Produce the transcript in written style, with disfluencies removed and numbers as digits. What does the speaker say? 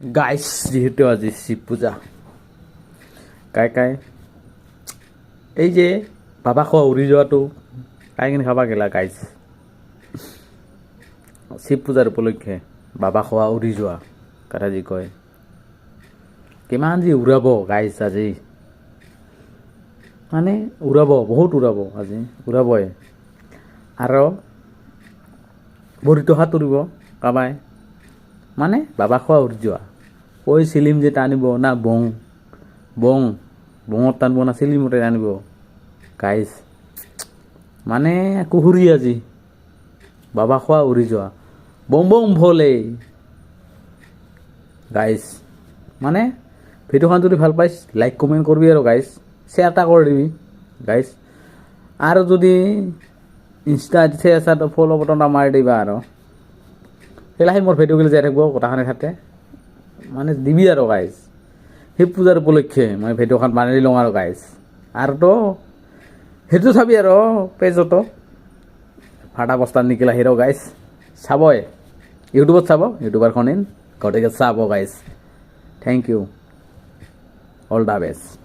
guys যেহেতু আজি শিব পূজা কাই এই যে বাবা খোৱা উৰি যোৱাটো কাই কিনে খাবা গেলা গাইস শিব পূজাৰ উপলক্ষে বাবা খোৱা উৰি যোৱা কথা যি কয় কিমান যি উৰাব গাইস আজি মানে উৰাব বহুত উৰাব আজি উৰাবই আৰু ভৰিটো সাঁতুৰিব কাবাই মানে বাবা খোৱা উৰি যোৱা ওই চিলিম যে টানিব না বঙত টানিব না চিলিমতে টানিব গাইস মানে কুহুৰি আজি বাবা খোৱা উৰি যোৱা বং ভলে গাইস মানে ভিডিঅ'খন যদি ভাল পাইছ লাইক কমেণ্ট কৰিবি আৰু গাইস শ্বেয়াৰ এটা কৰি দিবি গাইস আৰু যদি ইনষ্টা আছে তো ফলো বটনটা মাৰি দিবা আৰু সেইলাহি মোৰ ভিডিঅ'গুলো যাই থাকিব কথাখানে খাতে মানে দিবি আৰু গাইস শিৱ পূজাৰ উপলক্ষে মই ভিডিঅ'খন বানাই লওঁ আৰু গাইস আৰু তো সেইটো চাবি আৰু পেজতো ফাটা বস্তা নিকিলা হিৰো গাইস চাবই ইউটিউবত চাব ইউটিউবাৰখনিন গতিকে চাব guys thank you all the best